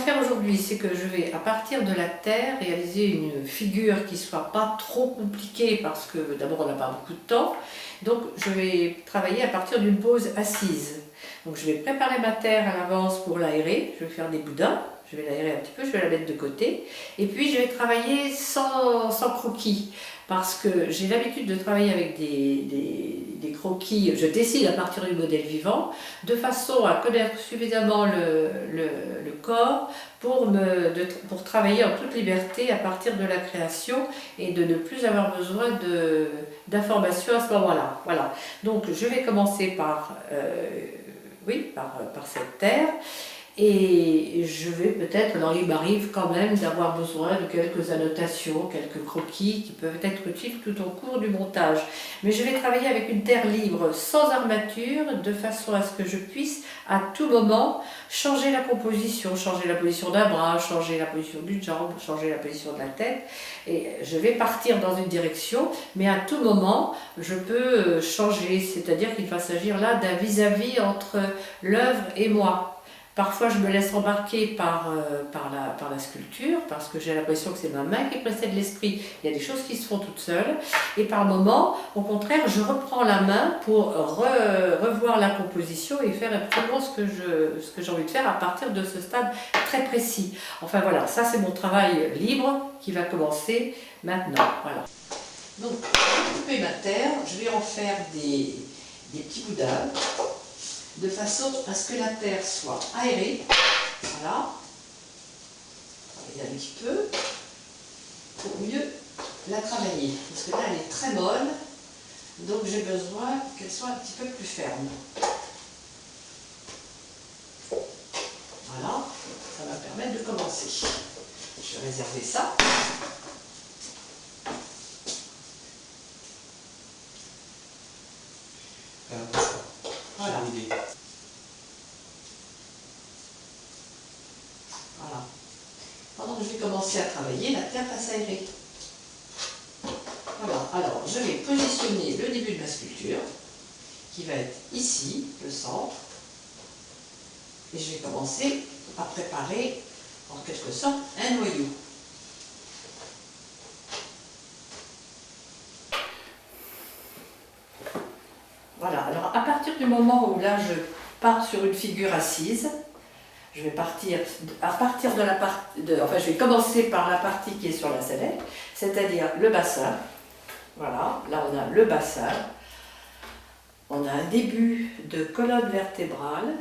faire aujourd'hui, c'est que je vais, à partir de la terre, réaliser une figure qui ne soit pas trop compliquée parce que d'abord on n'a pas beaucoup de temps. Donc je vais travailler à partir d'une pose assise. Donc je vais préparer ma terre à l'avance pour l'aérer. Je vais faire des boudins, je vais l'aérer un petit peu, je vais la mettre de côté. Et puis je vais travailler sans croquis. Parce que j'ai l'habitude de travailler avec des croquis, je dessine à partir du modèle vivant, de façon à connaître suffisamment le corps pour travailler en toute liberté à partir de la création et de ne plus avoir besoin d'informations à ce moment-là. Voilà. Donc je vais commencer par cette terre. Et je vais peut-être, alors il m'arrive quand même d'avoir besoin de quelques annotations, quelques croquis qui peuvent être utiles tout au cours du montage. Mais je vais travailler avec une terre libre, sans armature, de façon à ce que je puisse à tout moment changer la composition, changer la position d'un bras, changer la position d'une jambe, changer la position de la tête. Et je vais partir dans une direction, mais à tout moment, je peux changer. C'est-à-dire qu'il va s'agir là d'un vis-à-vis entre l'œuvre et moi. Parfois, je me laisse embarquer par la sculpture, parce que j'ai l'impression que c'est ma main qui précède l'esprit. Il y a des choses qui se font toutes seules. Et par moments, au contraire, je reprends la main pour revoir la composition et faire absolument ce que j'ai envie de faire à partir de ce stade très précis. Enfin voilà, ça c'est mon travail libre qui va commencer maintenant. Voilà. Donc, je vais couper ma terre, je vais en faire des petits boudins, de façon à ce que la terre soit aérée. Voilà. Travailler un petit peu pour mieux la travailler. Parce que là, elle est très molle, donc j'ai besoin qu'elle soit un petit peu plus ferme. Voilà, ça va permettre de commencer. Je vais réserver ça. Voilà. Voilà. Pendant que je vais commencer à travailler, la terre va s'aérer. Voilà, alors je vais positionner le début de ma sculpture, qui va être ici, le centre, et je vais commencer à préparer, en quelque sorte, un noyau. Voilà, alors à partir du moment où là je pars sur une figure assise, je vais partir à partir de la partie, enfin je vais commencer par la partie qui est sur la sellette, c'est-à-dire le bassin. Voilà, là on a le bassin, on a un début de colonne vertébrale.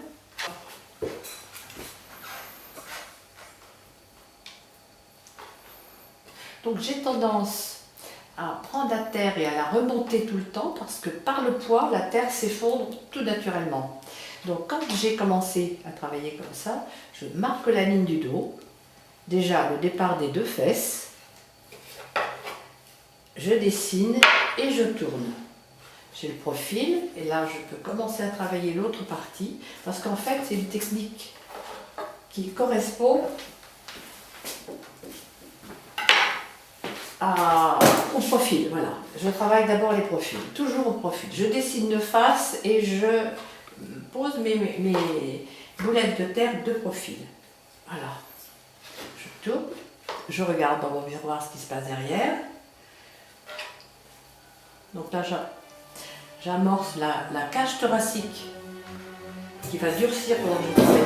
Donc j'ai tendance à prendre la terre et à la remonter tout le temps parce que par le poids, la terre s'effondre tout naturellement. Donc quand j'ai commencé à travailler comme ça, je marque la ligne du dos, déjà le départ des deux fesses, je dessine et je tourne. J'ai le profil et là je peux commencer à travailler l'autre partie parce qu'en fait c'est une technique qui correspond au profil. Voilà, je travaille d'abord les profils, toujours au profil. Je dessine de face et je pose mes boulettes de terre de profil. Voilà, je tourne, je regarde dans mon miroir ce qui se passe derrière. Donc là j'amorce la cage thoracique qui va durcir pendant que je travaille.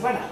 Voilà.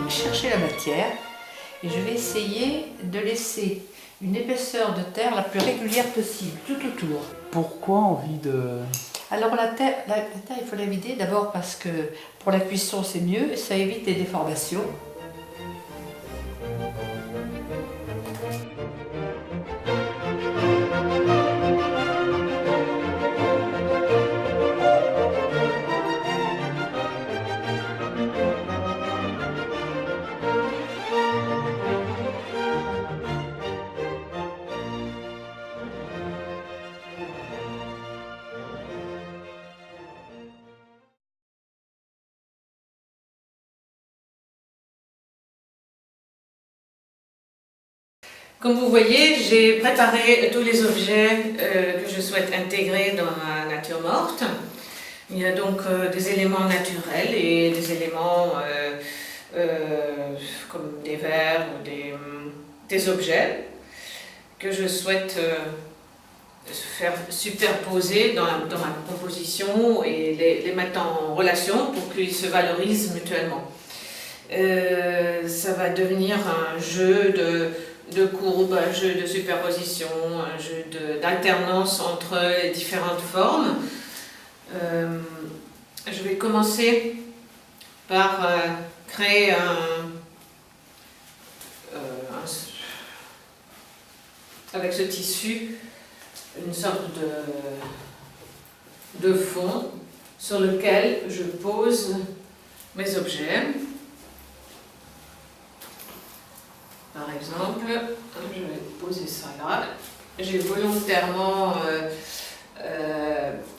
vais chercher la matière et je vais essayer de laisser une épaisseur de terre la plus régulière possible, tout autour. Pourquoi envie de... Alors la terre, il faut la vider d'abord parce que pour la cuisson c'est mieux, ça évite les déformations. Comme vous voyez, j'ai préparé tous les objets que je souhaite intégrer dans ma nature morte. Il y a donc des éléments naturels et des éléments comme des verres ou des objets que je souhaite faire superposer dans ma composition et les mettre en relation pour qu'ils se valorisent mutuellement. Ça va devenir un jeu de courbes, un jeu de superposition, un jeu d'alternance entre les différentes formes. Je vais commencer par créer avec ce tissu une sorte de fond sur lequel je pose mes objets. Par exemple, je vais poser ça là. J'ai volontairement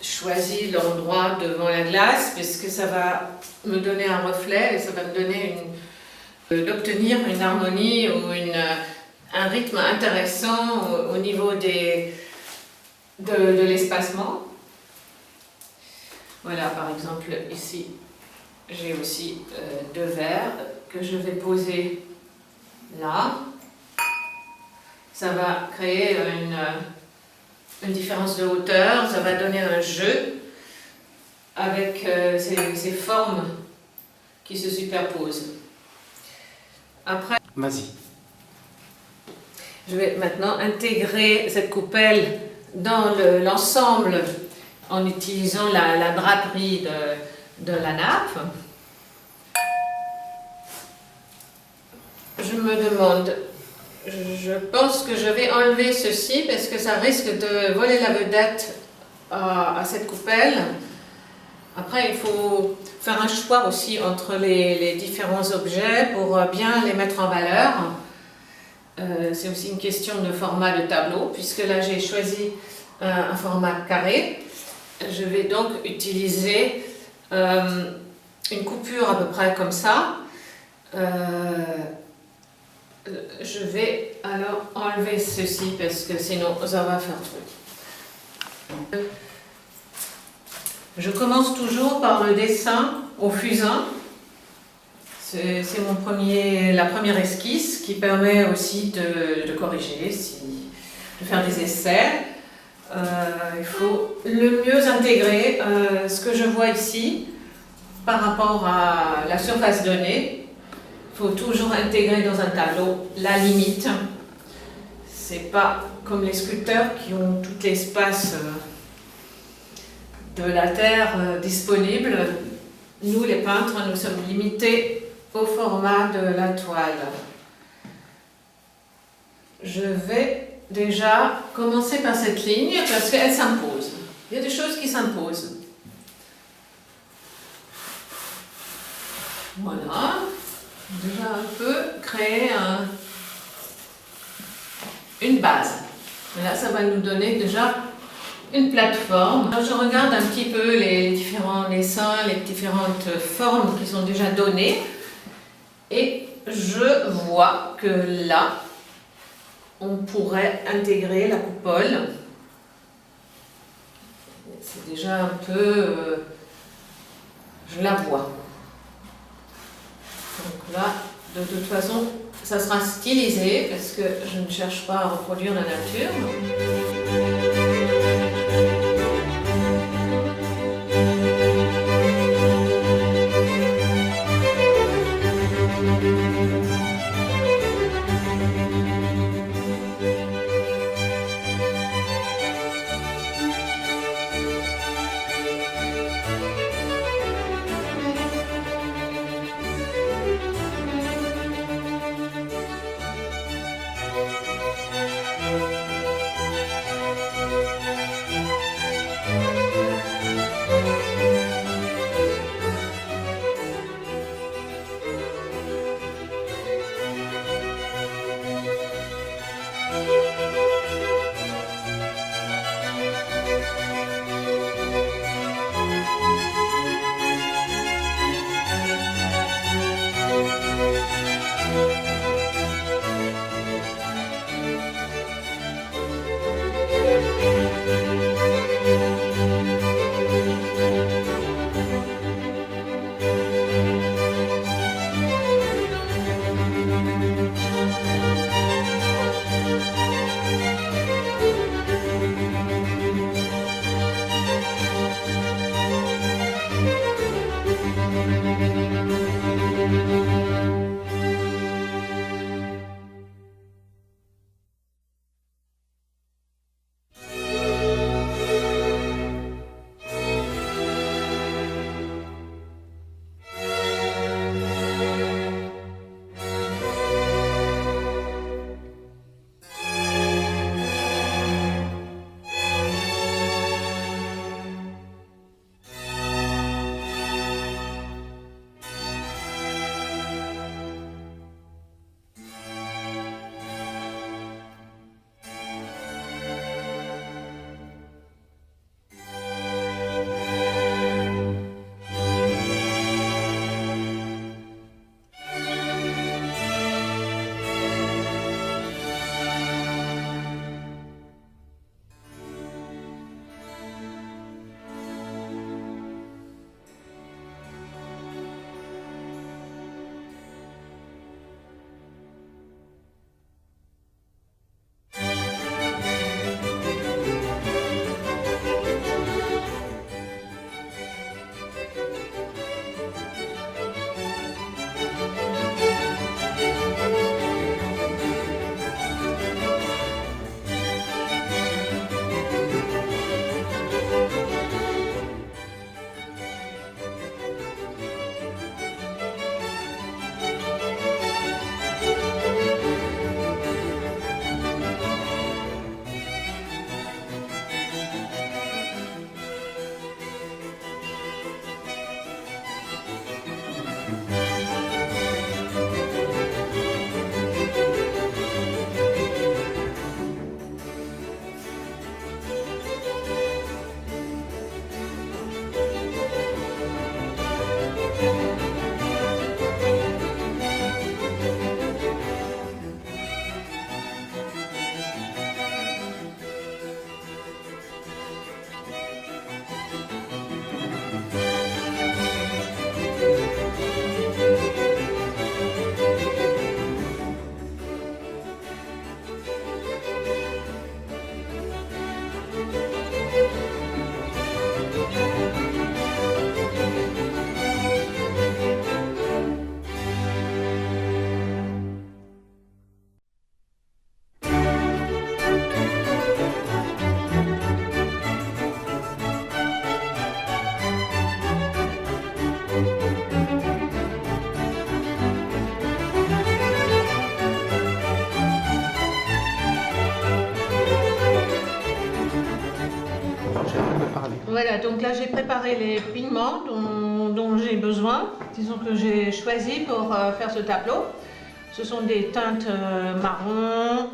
choisi l'endroit devant la glace puisque ça va me donner un reflet et ça va me donner d'obtenir une harmonie ou un rythme intéressant au niveau de l'espacement. Voilà, par exemple, ici, j'ai aussi deux verres que je vais poser là. Ça va créer une différence de hauteur, ça va donner un jeu avec ces formes qui se superposent. Après, Vas-y. je vais maintenant intégrer cette coupelle dans l'ensemble en utilisant la draperie de la nappe. Je me demande, je pense que je vais enlever ceci parce que ça risque de voler la vedette à cette coupelle. Après, il faut faire un choix aussi entre les différents objets pour bien les mettre en valeur. C'est aussi une question de format de tableau, puisque là j'ai choisi un format carré. Je vais donc utiliser une coupure à peu près comme ça. Je vais alors enlever ceci parce que sinon ça va faire truc. Je commence toujours par le dessin au fusain. C'est la première esquisse qui permet aussi de corriger, de faire des essais. Il faut le mieux intégrer ce que je vois ici par rapport à la surface donnée. Il faut toujours intégrer dans un tableau la limite. C'est pas comme les sculpteurs qui ont tout l'espace de la terre disponible. Nous, les peintres, nous sommes limités au format de la toile. Je vais déjà commencer par cette ligne parce qu'elle s'impose. Il y a des choses qui s'imposent. Voilà. Déjà un peu créer une base. Là, ça va nous donner déjà une plateforme. Alors, je regarde un petit peu les différents dessins, les différentes formes qui sont déjà données. Et je vois que là, on pourrait intégrer la coupole. C'est déjà un peu... je la vois. Donc là, de toute façon, ça sera stylisé parce que je ne cherche pas à reproduire la nature. donc là j'ai préparé les pigments dont j'ai besoin, disons que j'ai choisi pour faire ce tableau. Ce sont des teintes marron,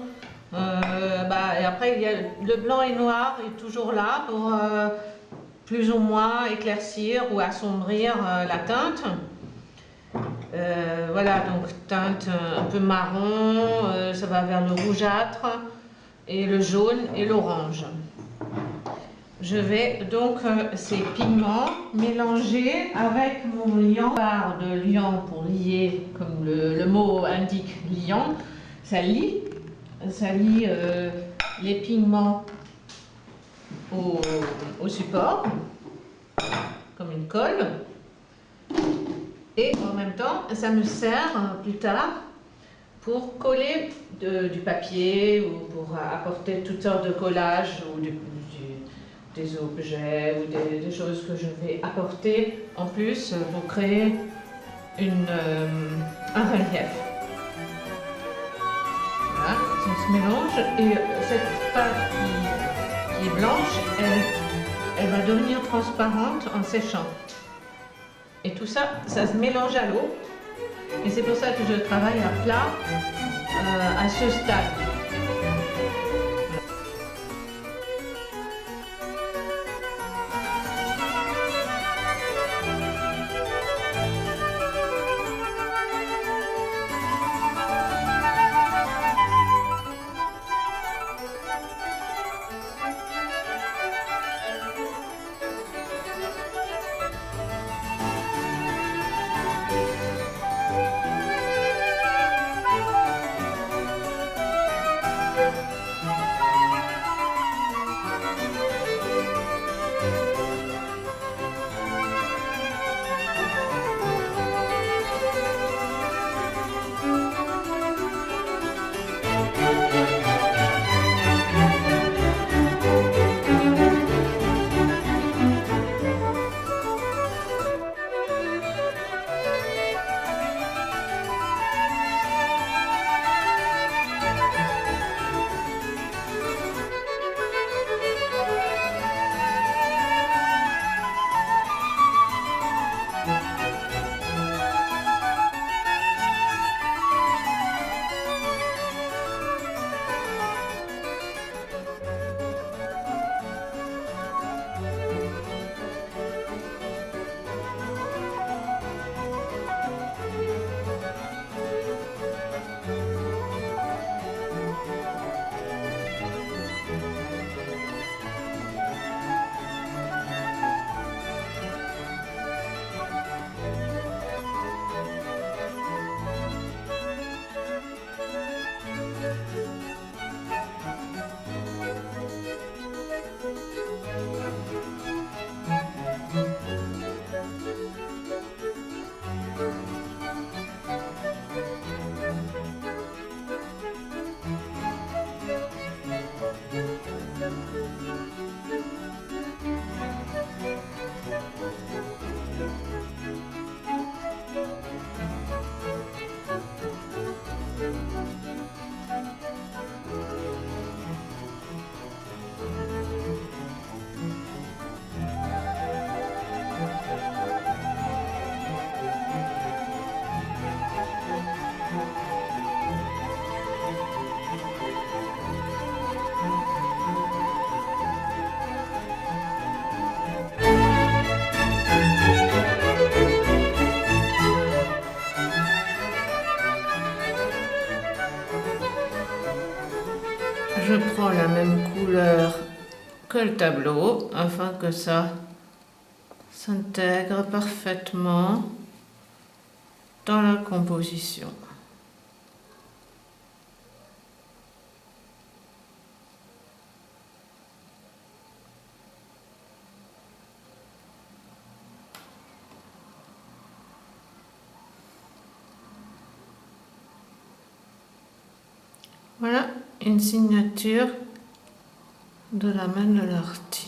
et après il y a le blanc et noir est toujours là pour plus ou moins éclaircir ou assombrir la teinte. Voilà, donc teinte un peu marron, ça va vers le rougeâtre et le jaune et l'orange. Je vais donc ces pigments mélanger avec mon liant de liant pour lier, comme le mot indique, liant. Ça lie les pigments au support, comme une colle. Et en même temps, ça me sert plus tard pour coller du papier ou pour apporter toutes sortes de collages ou des objets ou des choses que je vais apporter en plus pour créer un relief. Voilà, ça se mélange et cette pâte qui est blanche, elle va devenir transparente en séchant. Et tout ça, ça se mélange à l'eau. Et c'est pour ça que je travaille à plat à ce stade. Je prends la même couleur que le tableau afin que ça s'intègre parfaitement dans la composition. Voilà une signature de la main de l'artiste.